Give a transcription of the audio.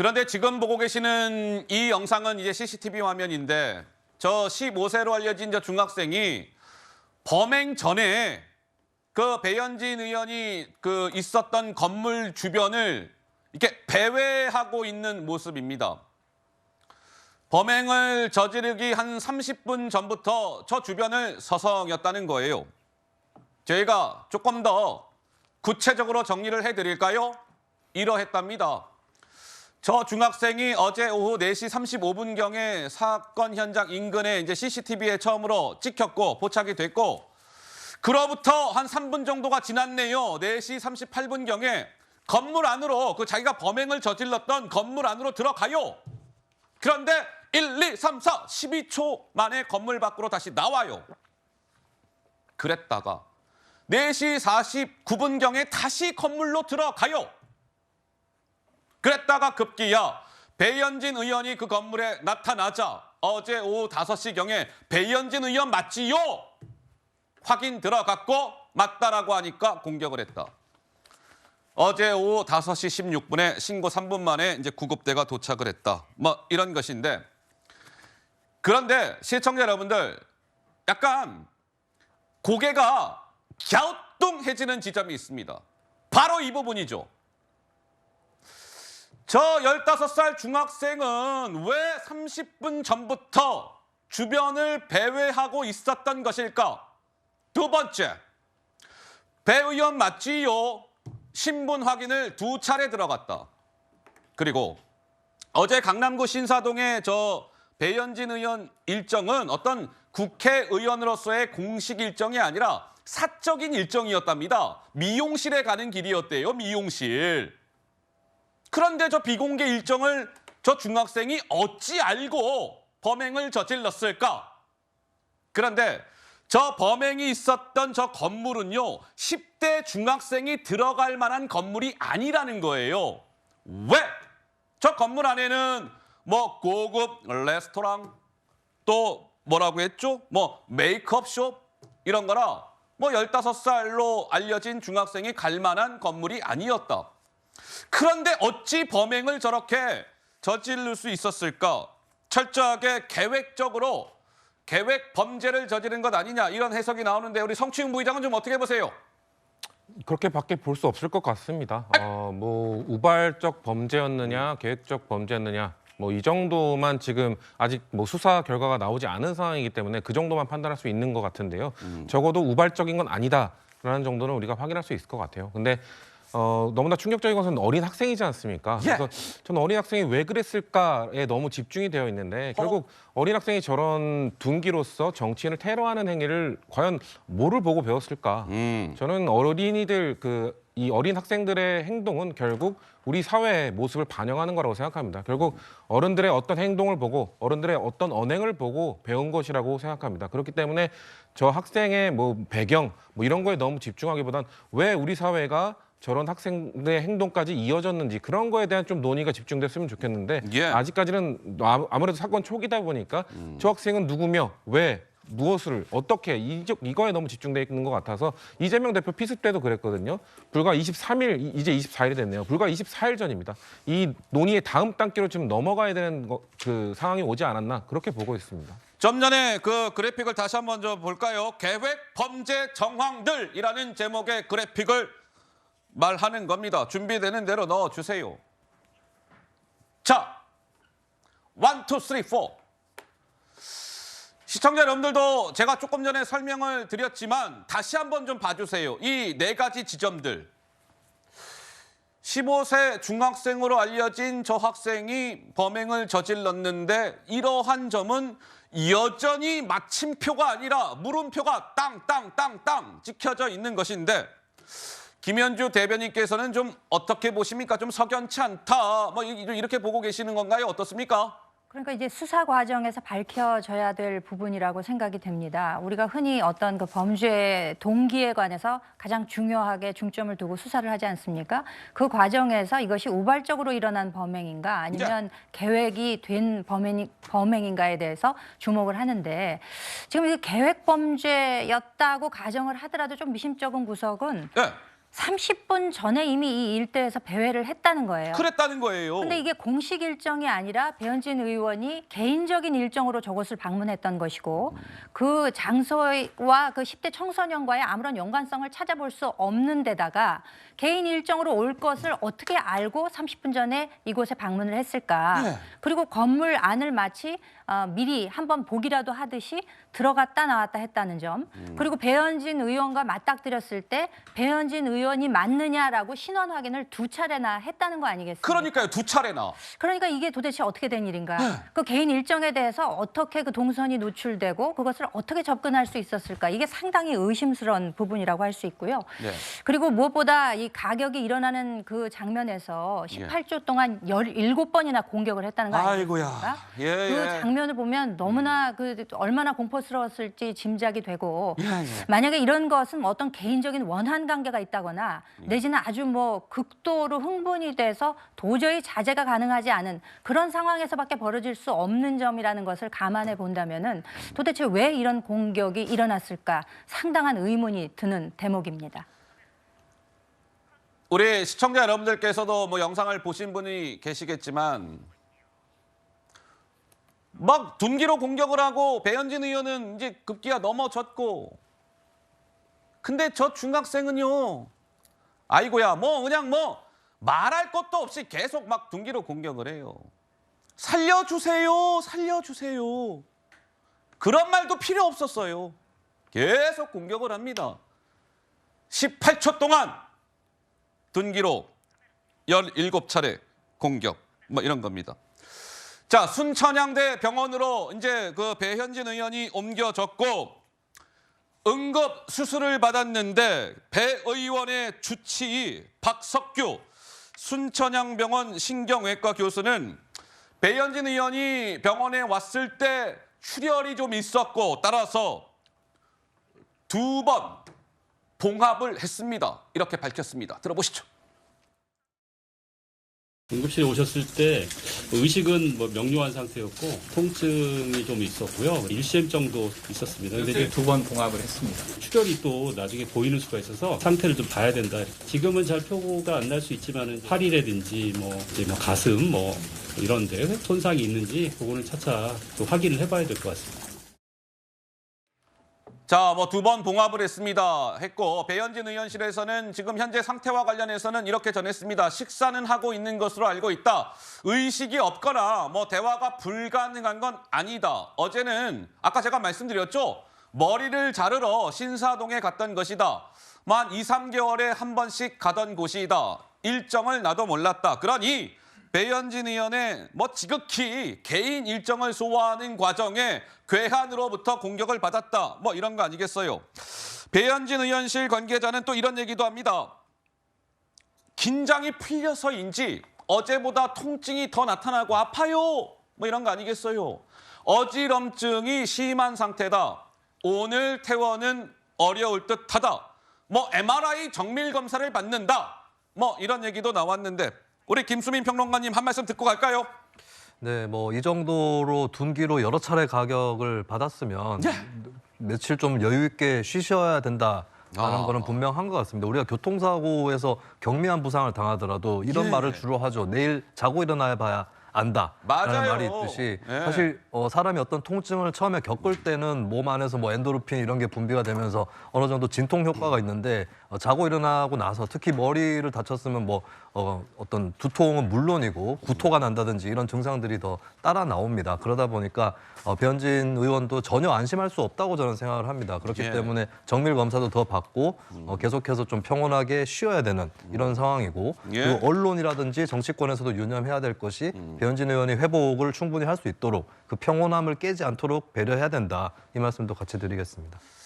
그런데 지금 보고 계시는 이 영상은 이제 CCTV 화면인데 저 15세로 알려진 저 중학생이 범행 전에 그 배현진 의원이 그 있었던 건물 주변을 이렇게 배회하고 있는 모습입니다. 범행을 저지르기 한 30분 전부터 저 주변을 서성였다는 거예요. 저희가 조금 더 구체적으로 정리를 해드릴까요? 이러했답니다. 저 중학생이 어제 오후 4시 35분경에 사건 현장 인근에 이제 CCTV에 처음으로 찍혔고 포착이 됐고 그로부터 한 3분 정도가 지났네요. 4시 38분경에 건물 안으로 그 자기가 범행을 저질렀던 건물 안으로 들어가요. 그런데 1, 2, 3, 4, 12초 만에 건물 밖으로 다시 나와요. 그랬다가 4시 49분경에 다시 건물로 들어가요. 그랬다가 급기야 배현진 의원이 그 건물에 나타나자 어제 오후 5시경에 배현진 의원 맞지요? 확인 들어갔고 맞다라고 하니까 공격을 했다. 어제 오후 5시 16분에 신고 3분 만에 이제 구급대가 도착을 했다. 뭐 이런 것인데 그런데 시청자 여러분들 약간 고개가 갸우뚱해지는 지점이 있습니다. 바로 이 부분이죠. 저 15살 중학생은 왜 30분 전부터 주변을 배회하고 있었던 것일까? 두 번째, 배 의원 맞지요? 신분 확인을 2차례 들어갔다. 그리고 어제 강남구 신사동의 저 배현진 의원 일정은 어떤 국회의원으로서의 공식 일정이 아니라 사적인 일정이었답니다. 미용실에 가는 길이었대요, 미용실. 그런데 저 비공개 일정을 저 중학생이 어찌 알고 범행을 저질렀을까? 그런데 저 범행이 있었던 저 건물은요, 10대 중학생이 들어갈 만한 건물이 아니라는 거예요. 왜? 저 건물 안에는 뭐 고급 레스토랑, 또 뭐라고 했죠? 뭐 메이크업숍 이런 거라 뭐 15살로 알려진 중학생이 갈 만한 건물이 아니었다. 그런데 어찌 범행을 저렇게 저지를 수 있었을까? 철저하게 계획적으로 계획 범죄를 저지른 것 아니냐 이런 해석이 나오는데 우리 성추행 부의장은 좀 어떻게 보세요? 그렇게밖에 볼 수 없을 것 같습니다. 뭐 우발적 범죄였느냐, 계획적 범죄였느냐, 뭐 이 정도만 지금 아직 뭐 수사 결과가 나오지 않은 상황이기 때문에 그 정도만 판단할 수 있는 것 같은데요. 적어도 우발적인 건 아니다라는 정도는 우리가 확인할 수 있을 것 같아요. 근데 너무나 충격적인 것은 어린 학생이지 않습니까? 그래서 저는 어린 학생이 왜 그랬을까에 너무 집중이 되어 있는데 결국 어린 학생이 저런 둔기로서 정치인을 테러하는 행위를 과연 뭐를 보고 배웠을까? 저는 어린이들 이 어린 학생들의 행동은 결국 우리 사회의 모습을 반영하는 거라고 생각합니다. 결국 어른들의 어떤 행동을 보고 어른들의 어떤 언행을 보고 배운 것이라고 생각합니다. 그렇기 때문에 저 학생의 뭐 배경 뭐 이런 거에 너무 집중하기보단 왜 우리 사회가 저런 학생들의 행동까지 이어졌는지 그런 거에 대한 좀 논의가 집중됐으면 좋겠는데 아직까지는 아무래도 사건 초기다 보니까 저 학생은 누구며 왜 무엇을 어떻게 이거에 너무 집중돼 있는 것 같아서 이재명 대표 피습 때도 그랬거든요. 불과 23일 이제 24일이 됐네요. 불과 24일 전입니다. 이 논의의 다음 단계로 지금 넘어가야 되는 그 상황이 오지 않았나 그렇게 보고 있습니다. 좀 전에 그 그래픽을 다시 한번 좀 볼까요? 계획 범죄 정황들이라는 제목의 그래픽을 말하는 겁니다. 준비되는 대로 넣어주세요. 자, 1, 2, 3, 4. 시청자 여러분들도 제가 조금 전에 설명을 드렸지만 다시 한번 좀 봐주세요. 이 4가지 지점들. 15세 중학생으로 알려진 저 학생이 범행을 저질렀는데 이러한 점은 여전히 마침표가 아니라 물음표가 땅땅땅땅 찍혀져 있는 것인데 김현주 대변인께서는 좀 어떻게 보십니까? 좀 석연치 않다. 뭐 이렇게 보고 계시는 건가요? 어떻습니까? 그러니까 이제 수사 과정에서 밝혀져야 될 부분이라고 생각이 됩니다. 우리가 흔히 어떤 그 범죄 동기에 관해서 가장 중요하게 중점을 두고 수사를 하지 않습니까? 그 과정에서 이것이 우발적으로 일어난 범행인가 아니면 계획이 된 범행인가에 대해서 주목을 하는데 지금 이 계획 범죄였다고 가정을 하더라도 좀 미심쩍은 구석은 30분 전에 이미 이 일대에서 배회를 했다는 거예요. 그랬다는 거예요. 근데 이게 공식 일정이 아니라 배현진 의원이 개인적인 일정으로 저곳을 방문했던 것이고 그 장소와 그 10대 청소년과의 아무런 연관성을 찾아볼 수 없는 데다가 개인 일정으로 올 것을 어떻게 알고 30분 전에 이곳에 방문을 했을까. 네. 그리고 건물 안을 마치 미리 한번 보기라도 하듯이 들어갔다 나왔다 했다는 점. 그리고 배현진 의원과 맞닥뜨렸을 때 배현진 의원이 맞느냐라고 신원 확인을 2차례나 했다는 거 아니겠습니까? 그러니까요. 2차례나. 그러니까 이게 도대체 어떻게 된 일인가? 그 개인 일정에 대해서 어떻게 그 동선이 노출되고 그것을 어떻게 접근할 수 있었을까? 이게 상당히 의심스러운 부분이라고 할 수 있고요. 네. 그리고 무엇보다 이 가격이 일어나는 그 장면에서 18조 동안 17번이나 공격을 했다는 거 아니겠습니까? 아이고야. 예, 그 예. 장면을 보면 너무나 그 얼마나 공포스러웠을지 짐작이 되고 예, 예. 만약에 이런 것은 어떤 개인적인 원한 관계가 있다거나 내지는 아주 뭐 극도로 흥분이 돼서 도저히 자제가 가능하지 않은 그런 상황에서밖에 벌어질 수 없는 점이라는 것을 감안해 본다면은 도대체 왜 이런 공격이 일어났을까 상당한 의문이 드는 대목입니다. 우리 시청자 여러분들께서도 뭐 영상을 보신 분이 계시겠지만 막 둔기로 공격을 하고 배현진 의원은 이제 급기야 넘어졌고 근데 저 중학생은요 아이고야 뭐 그냥 뭐 말할 것도 없이 계속 막 둔기로 공격을 해요. 살려주세요 살려주세요 그런 말도 필요 없었어요. 계속 공격을 합니다. 18초 동안 둔기로 17차례 공격 뭐 이런 겁니다. 자, 순천향대 병원으로 이제 그 배현진 의원이 옮겨졌고 응급 수술을 받았는데 배 의원의 주치의 박석규 순천향병원 신경외과 교수는 배현진 의원이 병원에 왔을 때 출혈이 좀 있었고 따라서 2번 봉합을 했습니다. 이렇게 밝혔습니다. 들어보시죠. 응급실에 오셨을 때 의식은 뭐 명료한 상태였고 통증이 좀 있었고요. 1cm 정도 있었습니다. 근데 이제 2번 봉합을 했습니다. 출혈이 또 나중에 보이는 수가 있어서 상태를 좀 봐야 된다. 지금은 잘 표고가 안 날 수 있지만은 팔이라든지 뭐 이제 뭐 가슴 뭐 이런데 손상이 있는지 그거는 차차 또 확인을 해봐야 될 것 같습니다. 자, 뭐 2번 봉합을 했고 배현진 의원실에서는 지금 현재 상태와 관련해서는 이렇게 전했습니다. 식사는 하고 있는 것으로 알고 있다. 의식이 없거나 뭐 대화가 불가능한 건 아니다. 어제는 아까 제가 말씀드렸죠. 머리를 자르러 신사동에 갔던 것이다. 만 2, 3개월에 한 번씩 가던 곳이다. 일정을 나도 몰랐다. 그러니 배현진 의원의 뭐 지극히 개인 일정을 소화하는 과정에 괴한으로부터 공격을 받았다. 뭐 이런 거 아니겠어요. 배현진 의원실 관계자는 또 이런 얘기도 합니다. 긴장이 풀려서인지 어제보다 통증이 더 나타나고 아파요. 뭐 이런 거 아니겠어요. 어지럼증이 심한 상태다. 오늘 퇴원은 어려울 듯하다. 뭐 MRI 정밀 검사를 받는다. 뭐 이런 얘기도 나왔는데 우리 김수민 평론가님 한 말씀 듣고 갈까요? 네, 뭐 이 정도로 둔기로 여러 차례 가격을 받았으면 며칠 좀 여유 있게 쉬셔야 된다라는 거는 분명한 것 같습니다. 우리가 교통사고에서 경미한 부상을 당하더라도 이런 말을 주로 하죠. 내일 자고 일어나야 봐야 안다라는 맞아요. 말이 있듯이 예. 사실 사람이 어떤 통증을 처음에 겪을 때는 몸 안에서 뭐 엔도르핀 이런 게 분비가 되면서 어느 정도 진통 효과가 있는데 자고 일어나고 나서 특히 머리를 다쳤으면 뭐 어떤 두통은 물론이고 구토가 난다든지 이런 증상들이 더 따라 나옵니다. 그러다 보니까 배현진 의원도 전혀 안심할 수 없다고 저는 생각을 합니다. 그렇기 예. 때문에 정밀 검사도 더 받고 계속해서 좀 평온하게 쉬어야 되는 이런 상황이고 예. 그리고 언론이라든지 정치권에서도 유념해야 될 것이 배현진 의원이 회복을 충분히 할 수 있도록 그 평온함을 깨지 않도록 배려해야 된다. 이 말씀도 같이 드리겠습니다.